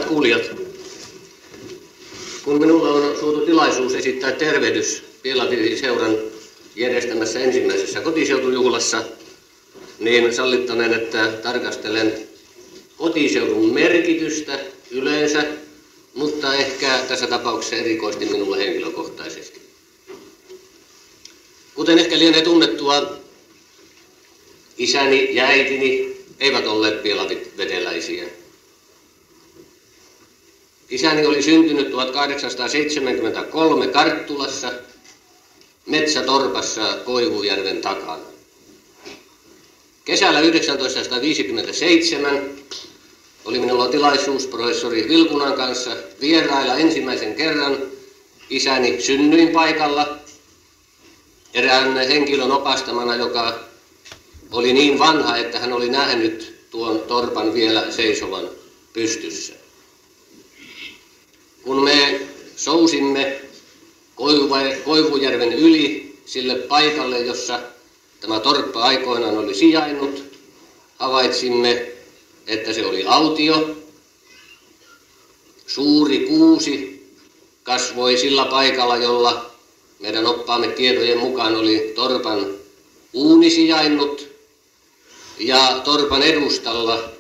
Hyvät kuulijat, kun minulla on suotu tilaisuus esittää tervehdys Pielavi-seuran järjestämässä ensimmäisessä kotiseutujuhlassa, niin sallittaneen, että tarkastelen kotiseudun merkitystä yleensä, mutta ehkä tässä tapauksessa erikoisesti minulle henkilökohtaisesti. Kuten ehkä lienee tunnettua, isäni ja äitini eivät olleet pielaviveteläisiä. Isäni oli syntynyt 1873 Karttulassa, metsätorpassa Koivujärven takana. Kesällä 1957 oli minulla tilaisuus professori Vilkunan kanssa vierailla ensimmäisen kerran isäni synnyinpaikalla erään henkilön opastamana, joka oli niin vanha, että hän oli nähnyt tuon torpan vielä seisovan pystyssä. Kun me sousimme Koivujärven yli sille paikalle, jossa tämä torppa aikoinaan oli sijainnut, havaitsimme, että se oli autio. Suuri kuusi kasvoi sillä paikalla, jolla meidän oppaamme tietojen mukaan oli torpan uuni sijainnut. Ja torpan edustalla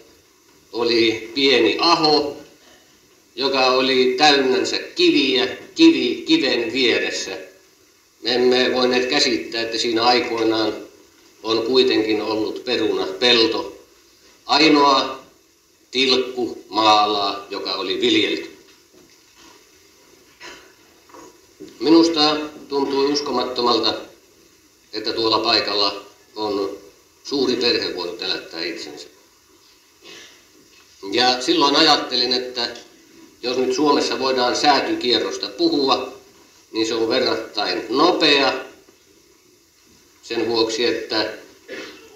oli pieni aho, joka oli täynnänsä kiviä, kiven vieressä. Me emme voineet käsittää, että siinä aikoinaan on kuitenkin ollut perunapelto. Ainoa tilkku maalaa, joka oli viljelty. Minusta tuntui uskomattomalta, että tuolla paikalla on suuri perhe voinut elättää itsensä. Ja silloin ajattelin, että jos nyt Suomessa voidaan säätykierrosta puhua, niin se on verrattain nopea sen vuoksi, että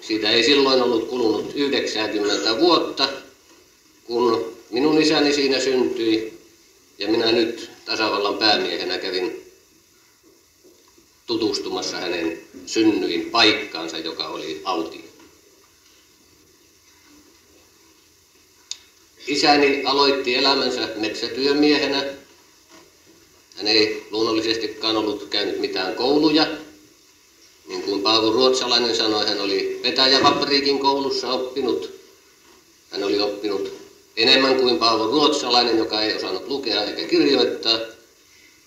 siitä ei silloin ollut kulunut 90 vuotta, kun minun isäni siinä syntyi ja minä nyt tasavallan päämiehenä kävin tutustumassa hänen synnyin paikkaansa, joka oli autio. Isäni aloitti elämänsä metsätyömiehenä. Hän ei luonnollisestikaan ollut käynyt mitään kouluja. Niin kuin Paavo Ruotsalainen sanoi, hän oli Petäjäfabriikin koulussa oppinut. Hän oli oppinut enemmän kuin Paavo Ruotsalainen, joka ei osannut lukea eikä kirjoittaa.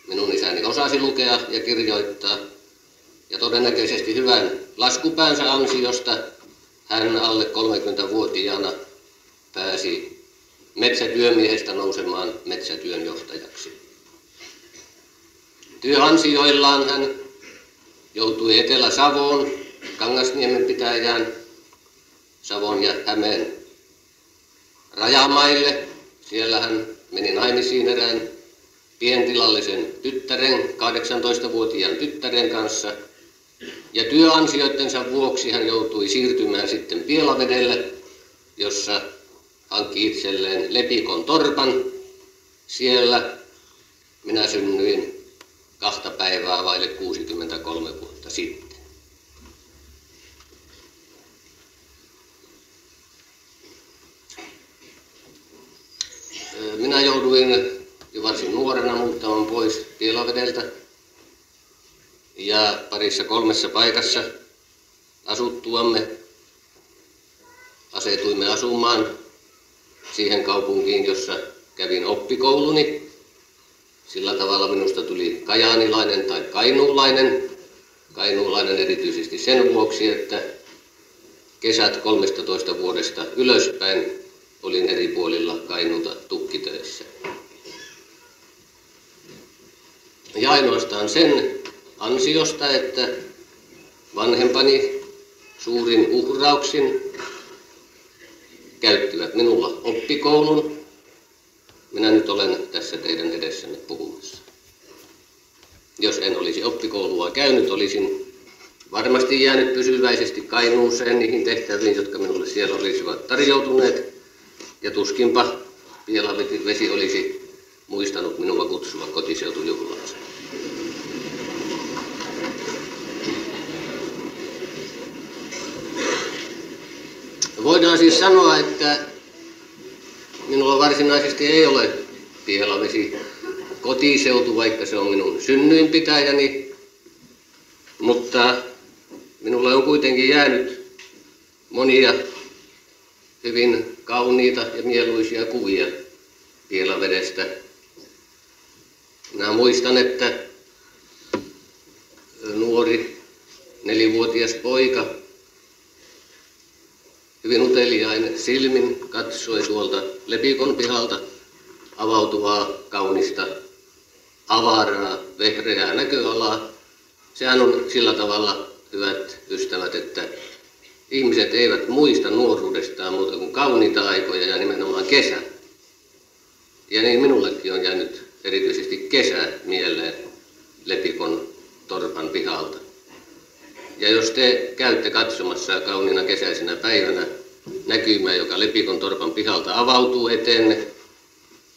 Minun isäni osasi lukea ja kirjoittaa. Ja todennäköisesti hyvän laskupäänsä ansiosta hän alle 30-vuotiaana pääsi metsätyömiehestä nousemaan metsätyönjohtajaksi. Työansioillaan hän joutui Etelä-Savoon, Kangasniemen pitäjään, Savon ja Hämeen rajamaille. Siellä hän meni naimisiin erään pientilallisen tyttären, 18-vuotiaan tyttären kanssa. Ja työansioittensa vuoksi hän joutui siirtymään sitten Pielavedelle, jossa hankki itselleen Lepikon torpan. Siellä minä synnyin 2 päivää vaille 63 vuotta sitten. Minä jouduin jo varsin nuorena muuttamaan pois Pielavedeltä ja 2-3 paikassa asuttuamme asetuimme asumaan siihen kaupunkiin, jossa kävin oppikouluni. Sillä tavalla minusta tuli kajaanilainen tai kainuulainen. Kainuulainen erityisesti sen vuoksi, että kesät 13 vuodesta ylöspäin olin eri puolilla Kainuuta tukkitöissä. Ja ainoastaan sen ansiosta, että vanhempani suurin uhrauksin käyttivät minulla oppikoulun. Minä nyt olen tässä teidän edessänne puhumassa. Jos en olisi oppikoulua käynyt, olisin varmasti jäänyt pysyväisesti Kainuuseen niihin tehtäviin, jotka minulle siellä olisivat tarjoutuneet. Ja tuskinpa Pielavesi olisi muistanut minua kutsua kotiseutujuhlaansa. Voidaan siis sanoa, että minulla varsinaisesti ei ole Pielavesi kotiseutu, vaikka se on minun synnyinpitäjäni, mutta minulle on kuitenkin jäänyt monia hyvin kauniita ja mieluisia kuvia Pielavedestä. Minä muistan, että nuori 4-vuotias poika hyvin uteliain silmin katsoi tuolta Lepikon pihalta avautuvaa kaunista, avaraa, vehreää näköalaa. Sehän on sillä tavalla, hyvät ystävät, että ihmiset eivät muista nuoruudestaan muuta kuin kauniita aikoja ja nimenomaan kesä. Ja niin minullekin on jäänyt erityisesti kesä mieleen Lepikon torpan pihalta. Ja jos te käytte katsomassa kauniina kesäisenä päivänä näkymää, joka Lepikon torpan pihalta avautuu eteenne,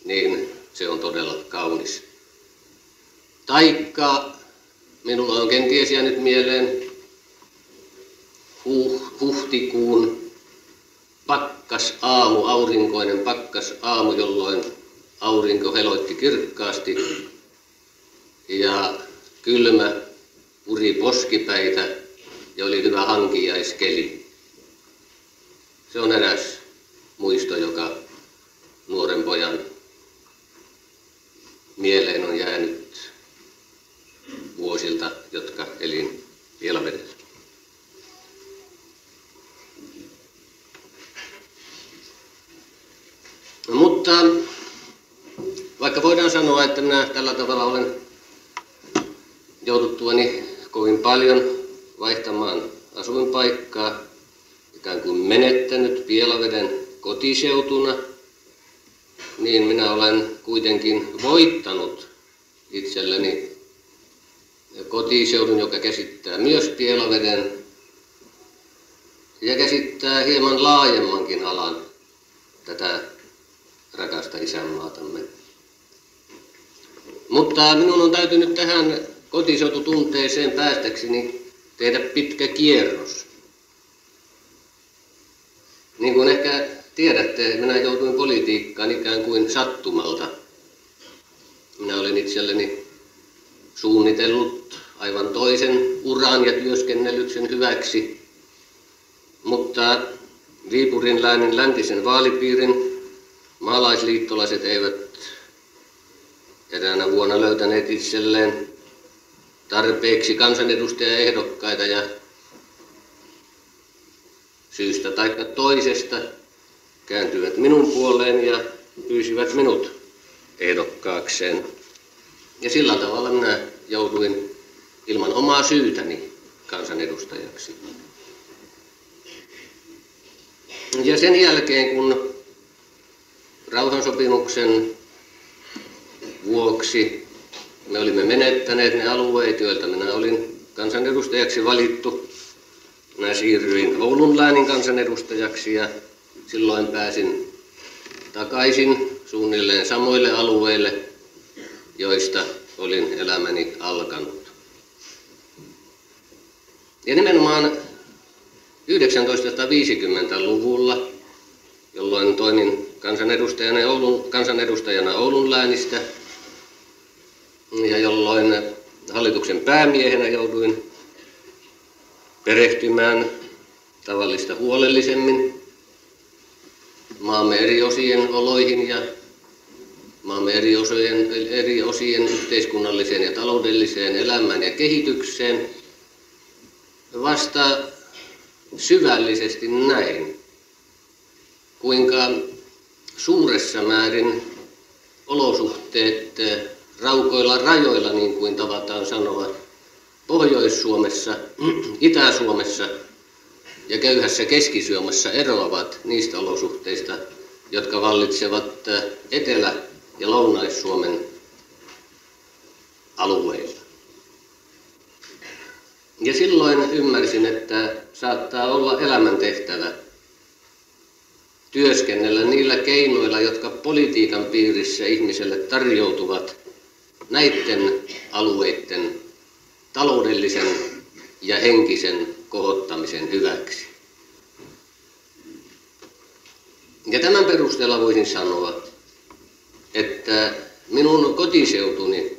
niin se on todella kaunis. Taikka minulla on kenties jäänyt mieleen huhtikuun pakkasaamu, aurinkoinen pakkasaamu, jolloin aurinko heloitti kirkkaasti ja kylmä puri poskipäitä ja oli hyvä hankiaiskeli. Se on eräs muisto, joka nuoren pojan mieleen on jäänyt vuosilta, jotka elin Pielavedessä. Mutta vaikka voidaan sanoa, että minä tällä tavalla olen jouduttuani kovin paljon vaihtamaan asuinpaikkaa, ikään kuin menettänyt Pielaveden kotiseutuna, niin minä olen kuitenkin voittanut itselleni kotiseudun, joka käsittää myös Pielaveden ja käsittää hieman laajemmankin alan tätä rakasta isänmaatamme. Mutta minun on täytynyt tähän kotiseututunteeseen päästäkseni tehdä pitkä kierros. Niin kuin ehkä tiedätte, minä jouduin politiikkaan ikään kuin sattumalta. Minä olin itselleni suunnitellut aivan toisen uran ja työskennellyt sen hyväksi, mutta Viipurin läänin läntisen vaalipiirin maalaisliittolaiset eivät eräänä vuonna löytäneet itselleen tarpeeksi kansanedustajaehdokkaita ja syystä tai toisesta kääntyivät minun puoleen ja pyysivät minut ehdokkaakseen. Ja sillä tavalla minä jouduin ilman omaa syytäni kansanedustajaksi. Ja sen jälkeen, kun rauhansopimuksen vuoksi me olimme menettäneet ne alueet, joilta minä olin kansanedustajaksi valittu, minä siirryin Oulun läänin kansanedustajaksi ja silloin pääsin takaisin suunnilleen samoille alueille, joista olin elämäni alkanut. Ja nimenomaan 1950-luvulla, jolloin toimin kansanedustajana Oulun läänistä ja jolloin hallituksen päämiehenä jouduin perehtymään tavallista huolellisemmin maamme eri osien oloihin ja maamme eri osien yhteiskunnalliseen ja taloudelliseen elämään ja kehitykseen, vasta syvällisesti näin, kuinka suuressa määrin olosuhteet raukoilla rajoilla, niin kuin tavataan sanoa, Pohjois-Suomessa, Itä-Suomessa ja köyhässä Keski-Suomessa eroavat niistä olosuhteista, jotka vallitsevat Etelä- ja Lounais-Suomen alueilla. Ja silloin ymmärsin, että saattaa olla elämäntehtävä työskennellä niillä keinoilla, jotka politiikan piirissä ihmiselle tarjoutuvat näiden alueiden taloudellisen ja henkisen kohottamisen hyväksi. Ja tämän perusteella voisin sanoa, että minun kotiseutuni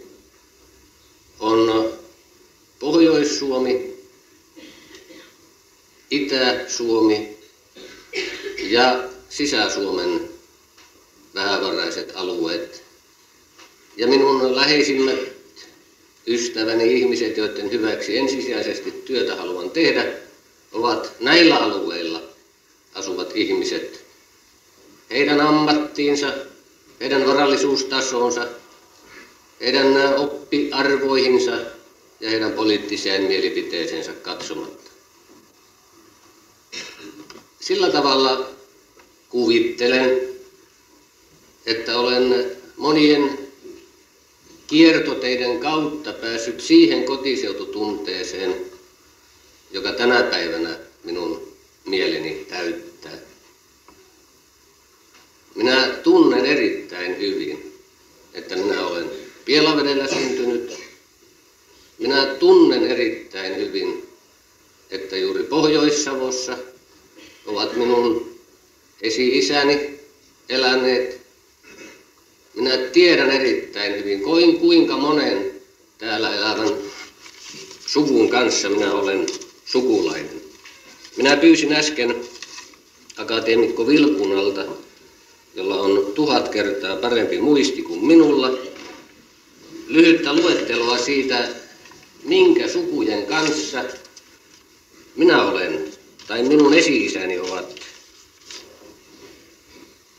on Pohjois-Suomi, Itä-Suomi ja Sisä-Suomen vähävaraiset alueet. Ja minun läheisimmät ystäväni, ihmiset, joiden hyväksi ensisijaisesti työtä haluan tehdä, ovat näillä alueilla asuvat ihmiset. Heidän ammattiinsa, heidän varallisuustasonsa, heidän oppiarvoihinsa ja heidän poliittiseen mielipiteeseensä katsomatta. Sillä tavalla kuvittelen, että olen monien kiertoteiden kautta päässyt siihen kotiseututunteeseen, joka tänä päivänä minun mieleni täyttää. Minä tunnen erittäin hyvin, että minä olen Pielavedellä syntynyt. Minä tunnen erittäin hyvin, että juuri Pohjois-Savossa ovat minun esi-isäni eläneet. Minä tiedän erittäin hyvin, kuinka monen täällä elävän suvun kanssa minä olen sukulainen. Minä pyysin äsken akateemikko Vilkunalta, jolla on 1000 kertaa parempi muisti kuin minulla, lyhyttä luetteloa siitä, minkä sukujen kanssa minä olen tai minun esi-isäni ovat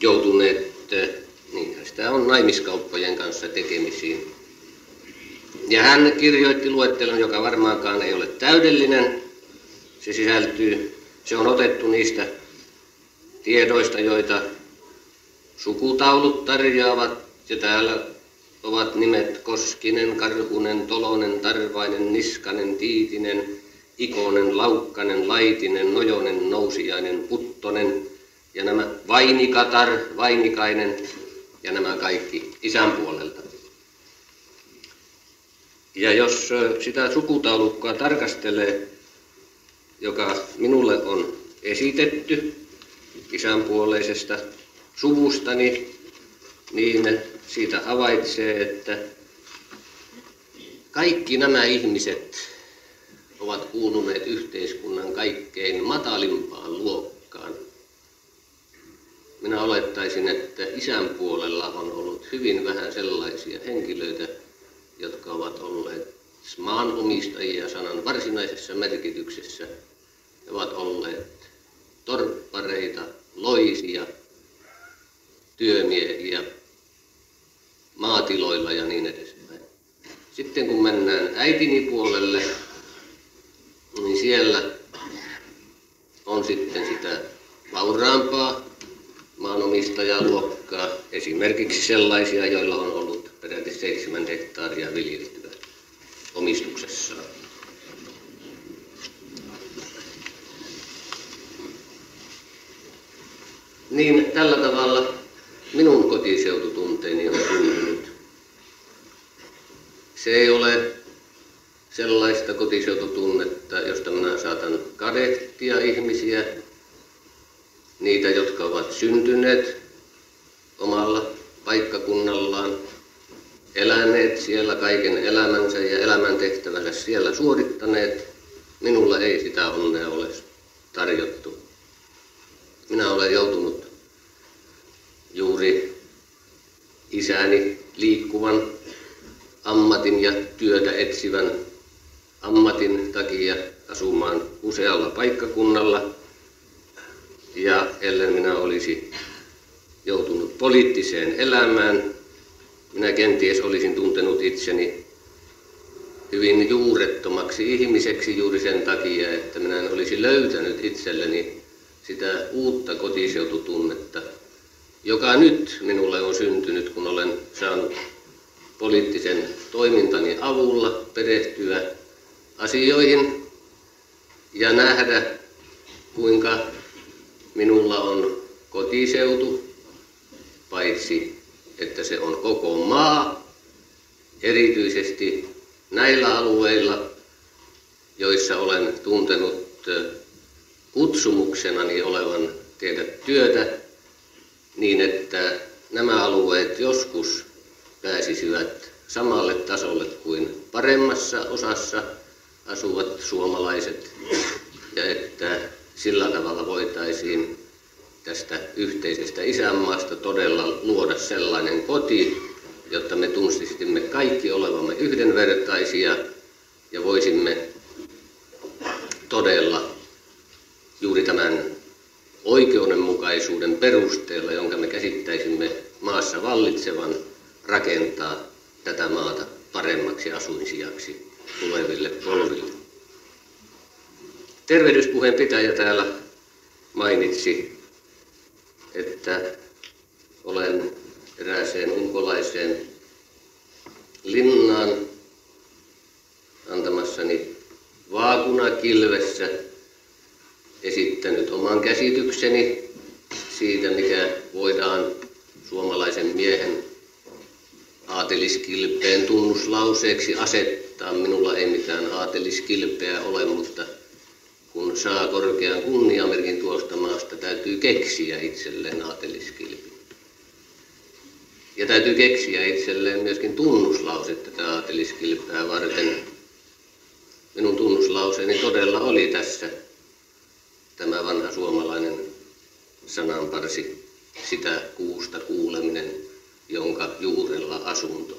joutuneet, niin sitä on naimiskauppojen kanssa tekemisiin. Ja hän kirjoitti luettelon, joka varmaankaan ei ole täydellinen. Se on otettu niistä tiedoista, joita sukutaulut tarjoavat, ja täällä ovat nimet Koskinen, Karhunen, Tolonen, Tarvainen, Niskanen, Tiitinen, Ikonen, Laukkanen, Laitinen, Nojonen, Nousiainen, Puttonen ja nämä Vainikatar, Vainikainen ja nämä kaikki isän puolelta. Ja jos sitä sukutaulukkoa tarkastelee, joka minulle on esitetty isänpuoleisesta suvustani, niin siitä havaitsee, että kaikki nämä ihmiset ovat kuuluneet yhteiskunnan kaikkein matalimpaan luokkaan. Minä olettaisin, että isän puolella on ollut hyvin vähän sellaisia henkilöitä, jotka ovat olleet maanomistajia sanan varsinaisessa merkityksessä. He ovat olleet torppareita, loisia, työmiehiä, maatiloilla ja niin edespäin. Sitten kun mennään äitini puolelle, niin siellä on sitten sitä vauraampaa maanomistajaluokkaa, esimerkiksi sellaisia, joilla on ollut peräti 7 hehtaaria viljeltyä omistuksessaan. Niin tällä tavalla minun kotiseututunteeni on syntynyt. Se ei ole sellaista kotiseututunnetta, josta minä saatan kadehtia ihmisiä, niitä, jotka ovat syntyneet omalla paikkakunnallaan, eläneet siellä kaiken elämänsä ja elämäntehtävänsä siellä suorittaneet. Minulla ei sitä onnea ole tarjottu. Minä olen joutunut juuri isäni liikkuvan ammatin ja työtä etsivän ammatin takia asumaan usealla paikkakunnalla. Ja ellen minä olisi joutunut poliittiseen elämään, minä kenties olisin tuntenut itseni hyvin juurettomaksi ihmiseksi juuri sen takia, että minä en olisi löytänyt itselleni sitä uutta kotiseututunnetta, joka nyt minulle on syntynyt, kun olen saanut poliittisen toimintani avulla perehtyä asioihin ja nähdä, kuinka minulla on kotiseutu, paitsi että se on koko maa, erityisesti näillä alueilla, joissa olen tuntenut kutsumuksenani olevan tehdä työtä niin, että nämä alueet joskus pääsisivät samalle tasolle kuin paremmassa osassa asuvat suomalaiset ja että sillä tavalla voitaisiin tästä yhteisestä isänmaasta todella luoda sellainen koti, jotta me tunnistimme kaikki olevamme yhdenvertaisia ja voisimme todella juuri tämän oikeudenmukaisuuden perusteella, jonka me käsittäisimme maassa vallitsevan, rakentaa tätä maata paremmaksi asuinsijaksi tuleville polville. Tervehdyspuheen pitäjä täällä mainitsi, että olen erääseen ulkolaiseen linnaan antamassani vaakunakilvessä esittänyt oman käsitykseni siitä, mikä voidaan suomalaisen miehen aateliskilpeen tunnuslauseeksi asettaa. Minulla ei mitään aateliskilpeä ole, mutta kun saa korkean kunniamerkin tuosta maasta, täytyy keksiä itselleen aateliskilpi. Ja täytyy keksiä itselleen myöskin tunnuslause tätä aateliskilpeä varten. Minun tunnuslauseeni todella oli tässä tämä vanha suomalainen sananparsi, sitä kuusta kuuleminen, jonka juurella asunto.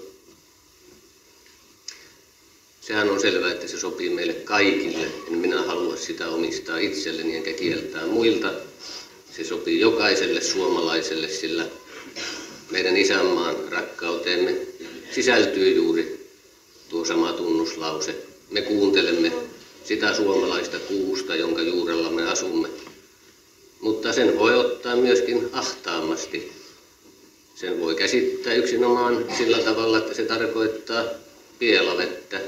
Sehän on selvää, että se sopii meille kaikille. En minä halua sitä omistaa itselleni enkä kieltää muilta. Se sopii jokaiselle suomalaiselle, sillä meidän isänmaan rakkauteemme sisältyy juuri tuo sama tunnuslause. Me kuuntelemme sitä suomalaista kuusta, jonka juurella me asumme. Mutta sen voi ottaa myöskin ahtaamasti. Sen voi käsittää yksinomaan sillä tavalla, että se tarkoittaa pielavettä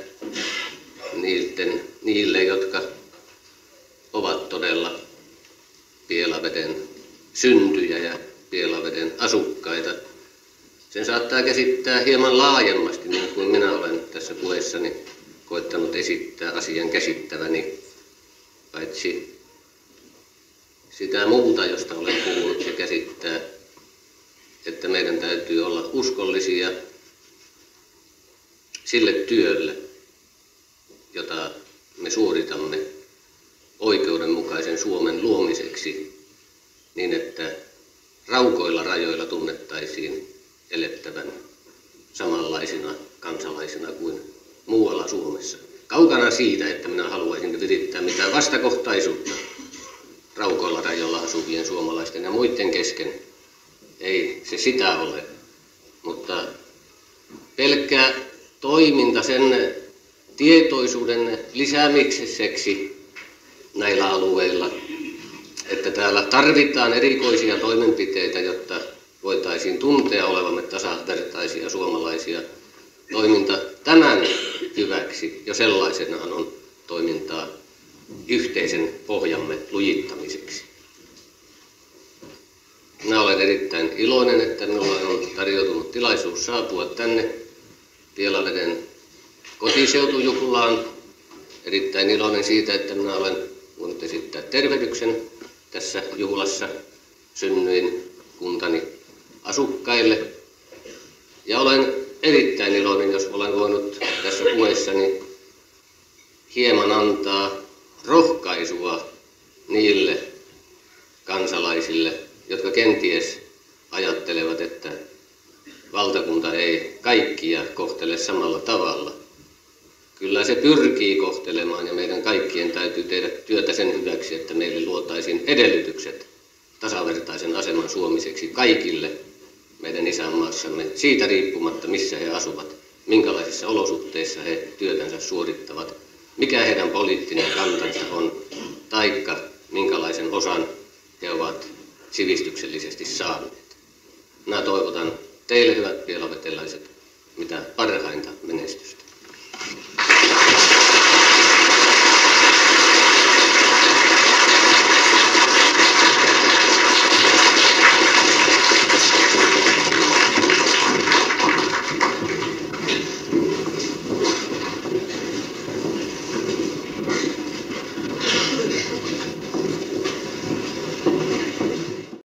niille, jotka ovat todella pielaveden syntyjä ja pielaveden asukkaita. Sen saattaa käsittää hieman laajemmasti, niin kuin minä olen tässä puheessani koettanut esittää asian käsittäväni, paitsi sitä muuta, josta olen puhunut, se käsittää, että meidän täytyy olla uskollisia sille työlle, jota me suoritamme oikeudenmukaisen Suomen luomiseksi, niin että raukoilla rajoilla tunnettaisiin elettävän samanlaisina kansalaisina kuin muualla Suomessa. Kaukana siitä, että minä haluaisin virittää mitään vastakohtaisuutta raukoilla rajoilla asuvien suomalaisten ja muiden kesken. Ei se sitä ole, mutta pelkkä toiminta sen tietoisuuden lisäämiseksi näillä alueilla, että täällä tarvitaan erikoisia toimenpiteitä, jotta voitaisiin tuntea olevamme tasavertaisia suomalaisia. Toiminta tämän hyväksi jo sellaisenaan on toimintaa yhteisen pohjamme lujittamiseksi. Minä olen erittäin iloinen, että minulle on tarjoutunut tilaisuus saapua tänne Pielaveden kotiseutujuhlaan. Erittäin iloinen siitä, että minä olen voinut esittää tervehdyksen tässä juhlassa synnyinkuntani asukkaille. Ja olen erittäin iloinen, jos olen voinut tässä puheessani hieman antaa rohkaisua niille kansalaisille, jotka kenties ajattelevat, että valtakunta ei kaikkia kohtele samalla tavalla. Kyllä se pyrkii kohtelemaan ja meidän kaikkien täytyy tehdä työtä sen hyväksi, että meille luotaisiin edellytykset tasavertaisen aseman suomiseksi kaikille meidän isänmaassamme siitä riippumatta, missä he asuvat, minkälaisissa olosuhteissa he työtänsä suorittavat, mikä heidän poliittinen kantansa on, taikka minkälaisen osan he ovat sivistyksellisesti saaneet. Minä toivotan teille, hyvät pielaveteläiset, mitä parhainta menestystä.